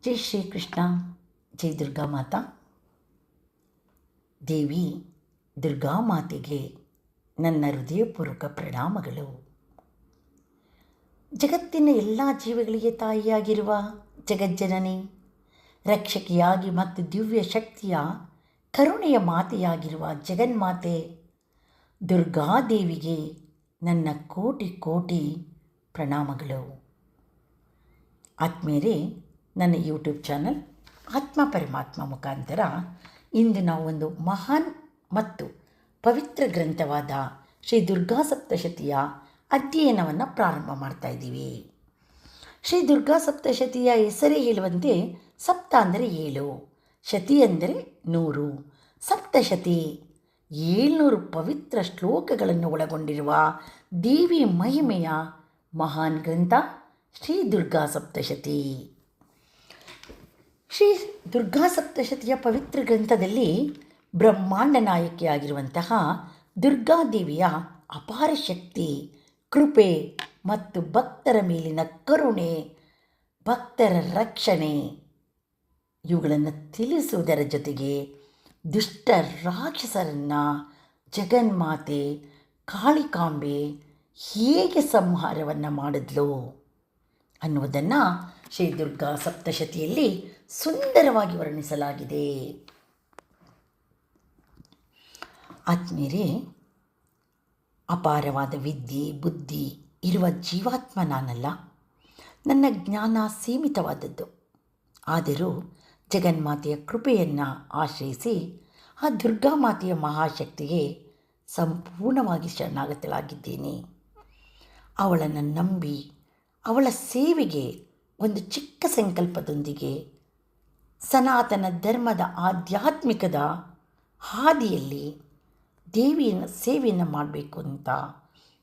ಜೈ ಶ್ರೀಕೃಷ್ಣ. ಜೈ ದುರ್ಗಾ ಮಾತಾ. ದೇವಿ ದುರ್ಗಾ ಮಾತೆಗೆ ನನ್ನ ಹೃದಯಪೂರ್ವಕ ಪ್ರಣಾಮಗಳು. ಜಗತ್ತಿನ ಎಲ್ಲ ಜೀವಗಳಿಗೆ ತಾಯಿಯಾಗಿರುವ ಜಗಜ್ಜನನಿ, ರಕ್ಷಕಿಯಾಗಿ ಮತ್ತು ದಿವ್ಯ ಶಕ್ತಿಯ ಕರುಣೆಯ ಮಾತೆಯಾಗಿರುವ ಜಗನ್ಮಾತೆ ದುರ್ಗಾದೇವಿಗೆ ನನ್ನ ಕೋಟಿ ಕೋಟಿ ಪ್ರಣಾಮಗಳು. ಆತ್ಮೀಯರೇ, ನನ್ನ ಯೂಟ್ಯೂಬ್ ಚಾನಲ್ ಆತ್ಮ ಪರಮಾತ್ಮ ಮುಖಾಂತರ ಇಂದು ನಾವು ಒಂದು ಮಹಾನ್ ಮತ್ತು ಪವಿತ್ರ ಗ್ರಂಥವಾದ ಶ್ರೀ ದುರ್ಗಾ ಸಪ್ತಶತಿಯ ಅಧ್ಯಯನವನ್ನು ಪ್ರಾರಂಭ ಮಾಡ್ತಾ ಇದ್ದೀವಿ. ಶ್ರೀ ದುರ್ಗಾ ಸಪ್ತಶತಿಯ ಹೆಸರೇ ಹೇಳುವಂತೆ ಸಪ್ತ ಅಂದರೆ 7, ಶತಿ ಅಂದರೆ 100, ಸಪ್ತಶತಿ 700 ಪವಿತ್ರ ಶ್ಲೋಕಗಳನ್ನು ಒಳಗೊಂಡಿರುವ ದೇವಿ ಮಹಿಮೆಯ ಮಹಾನ್ ಗ್ರಂಥ ಶ್ರೀ ದುರ್ಗಾ ಸಪ್ತಶತಿ. ಶ್ರೀ ದುರ್ಗಾ ಸಪ್ತಶತಿಯ ಪವಿತ್ರ ಗ್ರಂಥದಲ್ಲಿ ಬ್ರಹ್ಮಾಂಡ ನಾಯಕಿಯಾಗಿರುವಂತಹ ದುರ್ಗಾದೇವಿಯ ಅಪಾರ ಶಕ್ತಿ, ಕೃಪೆ ಮತ್ತು ಭಕ್ತರ ಮೇಲಿನ ಕರುಣೆ, ಭಕ್ತರ ರಕ್ಷಣೆ ಇವುಗಳನ್ನು ತಿಳಿಸುವುದರ ಜೊತೆಗೆ ದುಷ್ಟ ರಾಕ್ಷಸರನ್ನು ಜಗನ್ಮಾತೆ ಕಾಳಿಕಾಂಬೆ ಹೇಗೆ ಸಂಹಾರವನ್ನು ಮಾಡಿದ್ಲು ಅನ್ನುವುದನ್ನು ಶ್ರೀ ದುರ್ಗಾ ಸಪ್ತಶತಿಯಲ್ಲಿ ಸುಂದರವಾಗಿ ವರ್ಣಿಸಲಾಗಿದೆ. ಆತ್ಮೀಯರೇ, ಅಪಾರವಾದ ವಿದ್ಯೆ ಬುದ್ಧಿ ಇರುವ ಜೀವಾತ್ಮ ನಾನಲ್ಲ. ನನ್ನ ಜ್ಞಾನ ಸೀಮಿತವಾದದ್ದು. ಆದರೂ ಜಗನ್ಮಾತೆಯ ಕೃಪೆಯನ್ನು ಆಶ್ರಯಿಸಿ ಆ ದುರ್ಗಾಮಾತೆಯ ಮಹಾಶಕ್ತಿಗೆ ಸಂಪೂರ್ಣವಾಗಿ ಶರಣಾಗತಳಾಗಿದ್ದೇನೆ. ಅವಳನ್ನು ನಂಬಿ ಅವಳ ಸೇವೆಗೆ ಒಂದು ಚಿಕ್ಕ ಸಂಕಲ್ಪದೊಂದಿಗೆ ಸನಾತನ ಧರ್ಮದ ಆಧ್ಯಾತ್ಮಿಕದ ಹಾದಿಯಲ್ಲಿ ದೇವಿಯ ಸೇವೆಯನ್ನು ಮಾಡಬೇಕು ಅಂತ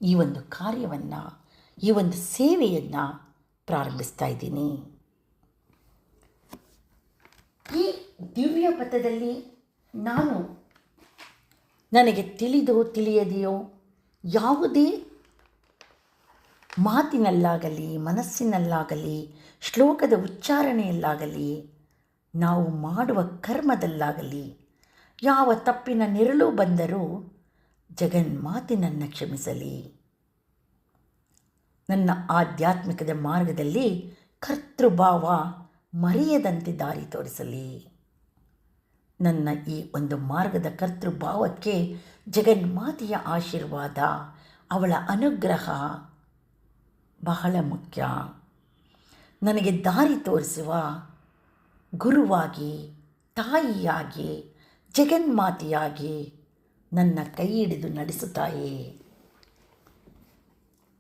ಈ ಒಂದು ಕಾರ್ಯವನ್ನು, ಈ ಒಂದು ಸೇವೆಯನ್ನು ಪ್ರಾರಂಭಿಸ್ತಾ ಇದ್ದೀನಿ. ಈ ದಿವ್ಯ ಪಥದಲ್ಲಿ ನಾನು ನನಗೆ ತಿಳಿದೋ ತಿಳಿಯದೆಯೋ ಯಾವುದೇ ಮಾತಿನಲ್ಲಾಗಲಿ ಮನಸ್ಸಿನಲ್ಲಾಗಲಿ ಶ್ಲೋಕದ ಉಚ್ಚಾರಣೆಯಲ್ಲಾಗಲಿ ನಾವು ಮಾಡುವ ಕರ್ಮದಲ್ಲಾಗಲಿ ಯಾವ ತಪ್ಪಿನ ನೆರಳು ಬಂದರೂ ಜಗನ್ಮಾತೆ ನನ್ನ ಕ್ಷಮಿಸಲಿ. ನನ್ನ ಆಧ್ಯಾತ್ಮಿಕದ ಮಾರ್ಗದಲ್ಲಿ ಕರ್ತೃಭಾವ ಮರೆಯದಂತೆ ದಾರಿ ತೋರಿಸಲಿ. ನನ್ನ ಈ ಒಂದು ಮಾರ್ಗದ ಕರ್ತೃಭಾವಕ್ಕೆ ಜಗನ್ಮಾತೆಯ ಆಶೀರ್ವಾದ, ಅವಳ ಅನುಗ್ರಹ ಬಹಳ ಮುಖ್ಯ. ನನಗೆ ದಾರಿ ತೋರಿಸುವ ಗುರುವಾಗಿ, ತಾಯಿಯಾಗಿ, ಜಗನ್ಮಾತೆಯಾಗಿ ನನ್ನ ಕೈ ಹಿಡಿದು ನಡೆಸುತ್ತಾಯೇ.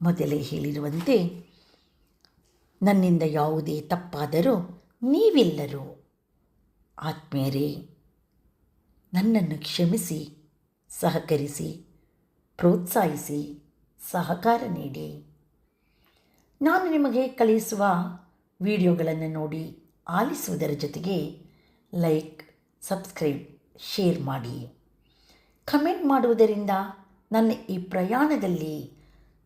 ಮೊದಲೇ ಹೇಳಿರುವಂತೆ ನನ್ನಿಂದ ಯಾವುದೇ ತಪ್ಪಾದರೂ ನೀವೆಲ್ಲರೂ ಆತ್ಮೀಯರೇ ನನ್ನನ್ನು ಕ್ಷಮಿಸಿ, ಸಹಕರಿಸಿ, ಪ್ರೋತ್ಸಾಹಿಸಿ, ಸಹಕಾರ ನೀಡಿ. ನಾನು ನಿಮಗೆ ಕಳಿಸುವ ವಿಡಿಯೋಗಳನ್ನು ನೋಡಿ ಆಲಿಸುವುದರ ಜೊತೆಗೆ ಲೈಕ್, ಸಬ್ಸ್ಕ್ರೈಬ್, ಶೇರ್ ಮಾಡಿ. ಕಮೆಂಟ್ ಮಾಡುವುದರಿಂದ ನನ್ನ ಈ ಪ್ರಯಾಣದಲ್ಲಿ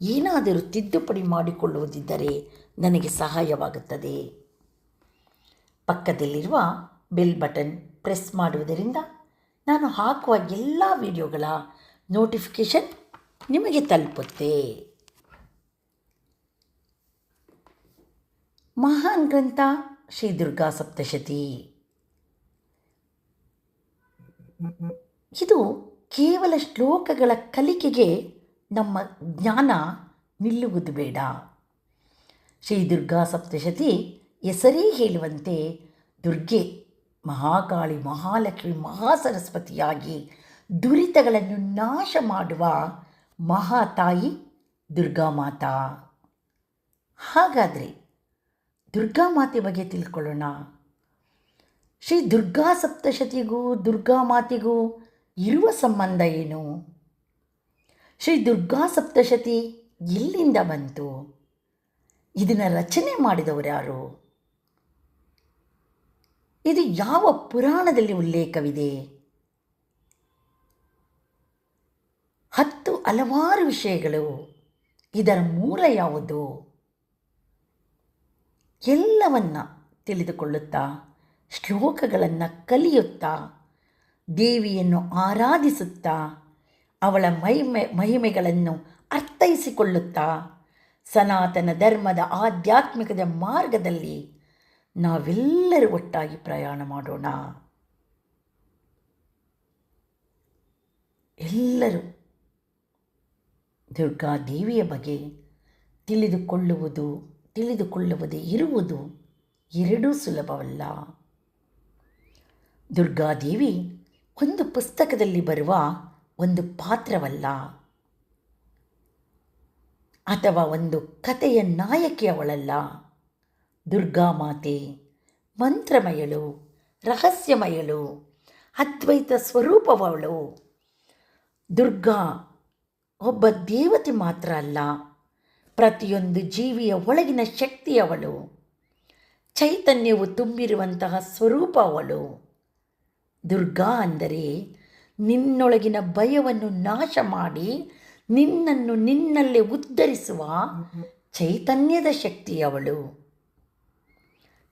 ಏನಾದರೂ ತಿದ್ದುಪಡಿ ಮಾಡಿಕೊಳ್ಳುವುದಿದ್ದರೆ ನನಗೆ ಸಹಾಯವಾಗುತ್ತದೆ. ಪಕ್ಕದಲ್ಲಿರುವ ಬೆಲ್ ಬಟನ್ ಪ್ರೆಸ್ ಮಾಡುವುದರಿಂದ ನಾನು ಹಾಕುವ ಎಲ್ಲ ವಿಡಿಯೋಗಳ ನೋಟಿಫಿಕೇಷನ್ ನಿಮಗೆ ತಲುಪುತ್ತೆ. ಮಹಾನ್ ಗ್ರಂಥ ಶ್ರೀ ದುರ್ಗಾ ಸಪ್ತಶತಿ. ಇದು ಕೇವಲ ಶ್ಲೋಕಗಳ ಕಲಿಕೆಗೆ ನಮ್ಮ ಜ್ಞಾನ ನಿಲ್ಲುವುದು ಬೇಡ. ಶ್ರೀ ದುರ್ಗಾ ಸಪ್ತಶತಿ ಹೆಸರೇ ಹೇಳುವಂತೆ ದುರ್ಗೆ, ಮಹಾಕಾಳಿ, ಮಹಾಲಕ್ಷ್ಮಿ, ಮಹಾಸರಸ್ವತಿಯಾಗಿ ದುರಿತಗಳನ್ನು ನಾಶ ಮಾಡುವ ಮಹಾತಾಯಿ ದುರ್ಗಾಮಾತಾ. ಹಾಗಾದರೆ ದುರ್ಗಾಮಾತೆ ಬಗ್ಗೆ ತಿಳ್ಕೊಳ್ಳೋಣ. ಶ್ರೀ ದುರ್ಗಾ ಸಪ್ತಶತಿಗೂ ದುರ್ಗಾಮಾತೆಗೂ ಇರುವ ಸಂಬಂಧ ಏನು? ಶ್ರೀ ದುರ್ಗಾ ಸಪ್ತಶತಿ ಎಲ್ಲಿಂದ ಬಂತು? ಇದನ್ನು ರಚನೆ ಮಾಡಿದವರು ಯಾರು? ಇದು ಯಾವ ಪುರಾಣದಲ್ಲಿ ಉಲ್ಲೇಖವಿದೆ? ಹಲವಾರು ವಿಷಯಗಳು. ಇದರ ಮೂಲ ಯಾವುದು? ಎಲ್ಲವನ್ನ ತಿಳಿದುಕೊಳ್ಳುತ್ತಾ, ಶ್ಲೋಕಗಳನ್ನು ಕಲಿಯುತ್ತಾ, ದೇವಿಯನ್ನು ಆರಾಧಿಸುತ್ತಾ, ಅವಳ ಮಹಿಮೆಗಳನ್ನು ಅರ್ಥೈಸಿಕೊಳ್ಳುತ್ತಾ, ಸನಾತನ ಧರ್ಮದ ಆಧ್ಯಾತ್ಮಿಕದ ಮಾರ್ಗದಲ್ಲಿ ನಾವೆಲ್ಲರೂ ಒಟ್ಟಾಗಿ ಪ್ರಯಾಣ ಮಾಡೋಣ. ಎಲ್ಲರೂ ದುರ್ಗಾದೇವಿಯ ಬಗ್ಗೆ ತಿಳಿದುಕೊಳ್ಳುವುದೇ ಇರುವುದು ಎರಡೂ ಸುಲಭವಲ್ಲ. ದುರ್ಗಾದೇವಿ ಒಂದು ಪುಸ್ತಕದಲ್ಲಿ ಬರುವ ಒಂದು ಪಾತ್ರವಲ್ಲ, ಅಥವಾ ಒಂದು ಕಥೆಯ ನಾಯಕಿ ಅವಳಲ್ಲ. ದುರ್ಗಾಮಾತೆ ಮಂತ್ರಮಯಳು, ರಹಸ್ಯಮಯಳು, ಅದ್ವೈತ ಸ್ವರೂಪವಳು. ದುರ್ಗಾ ಒಬ್ಬ ದೇವತೆ ಮಾತ್ರ ಅಲ್ಲ, ಪ್ರತಿಯೊಂದು ಜೀವಿಯ ಒಳಗಿನ ಶಕ್ತಿಯವಳು. ಚೈತನ್ಯವು ತುಂಬಿರುವಂತಹ ಸ್ವರೂಪ ಅವಳು. ದುರ್ಗಾ ಅಂದರೆ ನಿನ್ನೊಳಗಿನ ಭಯವನ್ನು ನಾಶ ಮಾಡಿ ನಿನ್ನನ್ನು ನಿನ್ನಲ್ಲೇ ಉದ್ಧರಿಸುವ ಚೈತನ್ಯದ ಶಕ್ತಿಯವಳು.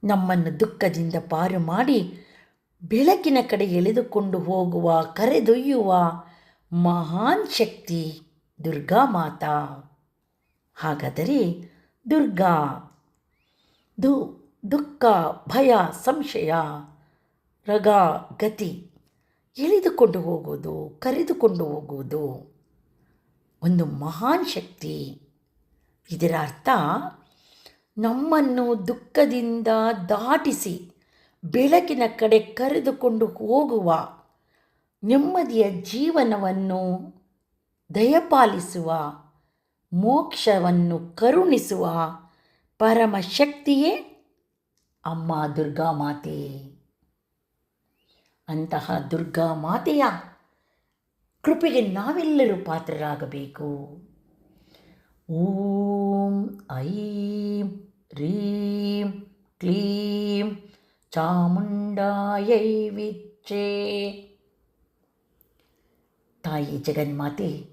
ನಮ್ಮನ್ನು ದುಃಖದಿಂದ ಪಾರು ಮಾಡಿ ಬೆಳಕಿನ ಕಡೆ ಎಳೆದುಕೊಂಡು ಹೋಗುವ, ಕರೆದೊಯ್ಯುವ ಮಹಾನ್ ಶಕ್ತಿ ದುರ್ಗಾ ಮಾತಾ. ಹಾಗಾದರೆ ದುರ್ಗಾ ದುಃಖ, ಭಯ, ಸಂಶಯ, ರಗ, ಗತಿ ಎಳೆದುಕೊಂಡು ಹೋಗುವುದು, ಕರೆದುಕೊಂಡು ಹೋಗುವುದು ಒಂದು ಮಹಾನ್ ಶಕ್ತಿ. ಇದರ ಅರ್ಥ ನಮ್ಮನ್ನು ದುಃಖದಿಂದ ದಾಟಿಸಿ ಬೆಳಕಿನ ಕಡೆ ಕರೆದುಕೊಂಡು ಹೋಗುವ, ನೆಮ್ಮದಿಯ ಜೀವನವನ್ನು ದಯಪಾಲಿಸುವ, ಮೋಕ್ಷವನ್ನು ಕರುಣಿಸುವ ಪರಮ ಶಕ್ತಿಯೇ ಅಮ್ಮ ದುರ್ಗಾ ಮಾತೆ. ಅಂತಹ ದುರ್ಗಾ ಮಾತೆಯ ಕೃಪೆಗೆ ನಾವೆಲ್ಲರೂ ಪಾತ್ರರಾಗಬೇಕು. ಓಂ ಐಂ ರೀಂ ಕ್ಲೀಂ ಚಾಮುಂಡಾಯೈ ವಿಚ್ಚೆ. ತಾಯಿ ಜಗನ್ಮಾತೆ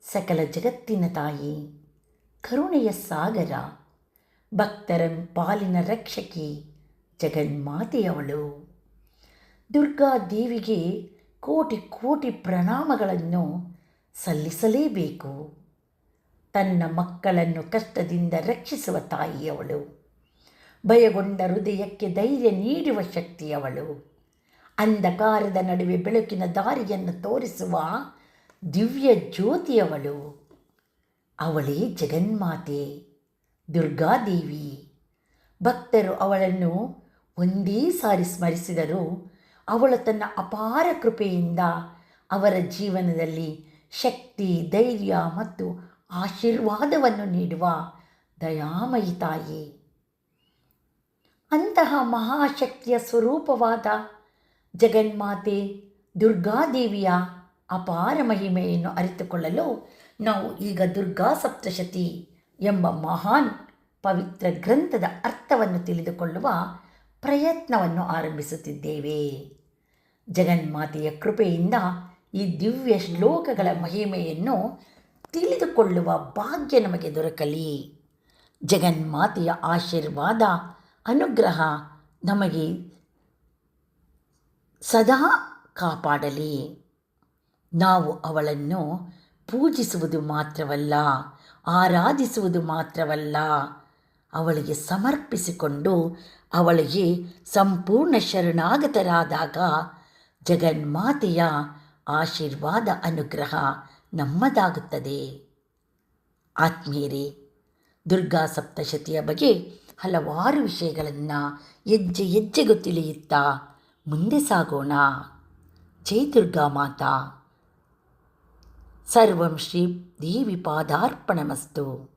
ಸಕಲ ಜಗತ್ತಿನ ತಾಯಿ, ಕರುಣೆಯ ಸಾಗರ, ಭಕ್ತರ ಪಾಲಿನ ರಕ್ಷಕಿ ಜಗನ್ಮಾತೆಯವಳು. ದುರ್ಗಾದೇವಿಗೆ ಕೋಟಿ ಕೋಟಿ ಪ್ರಣಾಮಗಳನ್ನು ಸಲ್ಲಿಸಲೇಬೇಕು. ತನ್ನ ಮಕ್ಕಳನ್ನು ಕಷ್ಟದಿಂದ ರಕ್ಷಿಸುವ ತಾಯಿಯವಳು. ಭಯಗೊಂಡ ಹೃದಯಕ್ಕೆ ಧೈರ್ಯ ನೀಡುವ ಶಕ್ತಿಯವಳು. ಅಂಧಕಾರದ ನಡುವೆ ಬೆಳಕಿನ ದಾರಿಯನ್ನು ತೋರಿಸುವ ದಿವ್ಯ ಜ್ಯೋತಿಯವಳು. ಅವಳೇ ಜಗನ್ಮಾತೆ ದುರ್ಗಾದೇವಿ. ಭಕ್ತರು ಅವಳನ್ನು ಒಂದೇ ಸಾರಿ ಸ್ಮರಿಸಿದರೂ ಅವಳು ತನ್ನ ಅಪಾರ ಕೃಪೆಯಿಂದ ಅವರ ಜೀವನದಲ್ಲಿ ಶಕ್ತಿ, ಧೈರ್ಯ ಮತ್ತು ಆಶೀರ್ವಾದವನ್ನು ನೀಡುವ ದಯಾಮಯಿ ತಾಯಿ. ಅಂತಹ ಮಹಾಶಕ್ತಿಯ ಸ್ವರೂಪವಾದ ಜಗನ್ಮಾತೆ ದುರ್ಗಾದೇವಿಯ ಅಪಾರ ಮಹಿಮೆಯನ್ನು ಅರಿತುಕೊಳ್ಳಲು ನಾವು ಈಗ ದುರ್ಗಾ ಸಪ್ತಶತಿ ಎಂಬ ಮಹಾನ್ ಪವಿತ್ರ ಗ್ರಂಥದ ಅರ್ಥವನ್ನು ತಿಳಿದುಕೊಳ್ಳುವ ಪ್ರಯತ್ನವನ್ನು ಆರಂಭಿಸುತ್ತಿದ್ದೇವೆ. ಜಗನ್ಮಾತೆಯ ಕೃಪೆಯಿಂದ ಈ ದಿವ್ಯ ಶ್ಲೋಕಗಳ ಮಹಿಮೆಯನ್ನು ತಿಳಿದುಕೊಳ್ಳುವ ಭಾಗ್ಯ ನಮಗೆ ದೊರಕಲಿ. ಜಗನ್ಮಾತೆಯ ಆಶೀರ್ವಾದ, ಅನುಗ್ರಹ ನಮಗೆ ಸದಾ ಕಾಪಾಡಲಿ. ನಾವು ಅವಳನ್ನು ಪೂಜಿಸುವುದು ಮಾತ್ರವಲ್ಲ, ಆರಾಧಿಸುವುದು ಮಾತ್ರವಲ್ಲ, ಅವಳಿಗೆ ಸಮರ್ಪಿಸಿಕೊಂಡು ಅವಳಿಗೆ ಸಂಪೂರ್ಣ ಶರಣಾಗತರಾದಾಗ ಜಗನ್ಮಾತೆಯ ಆಶೀರ್ವಾದ, ಅನುಗ್ರಹ ನಮ್ಮದಾಗುತ್ತದೆ. ಆತ್ಮೀಯರೇ, ದುರ್ಗಾ ಸಪ್ತಶತಿಯ ಬಗ್ಗೆ ಹಲವಾರು ವಿಷಯಗಳನ್ನು ಹೆಜ್ಜೆ ಹೆಜ್ಜೆಗೂ ತಿಳಿಯುತ್ತಾ ಮುಂದೆ ಸಾಗೋಣ. ಜೈ ದುರ್ಗಾ ಮಾತಾ. ಸರ್ವಂ ಶ್ರೀ ದೇವಿ ಪಾದಾರ್ಪಣಮಸ್ತು.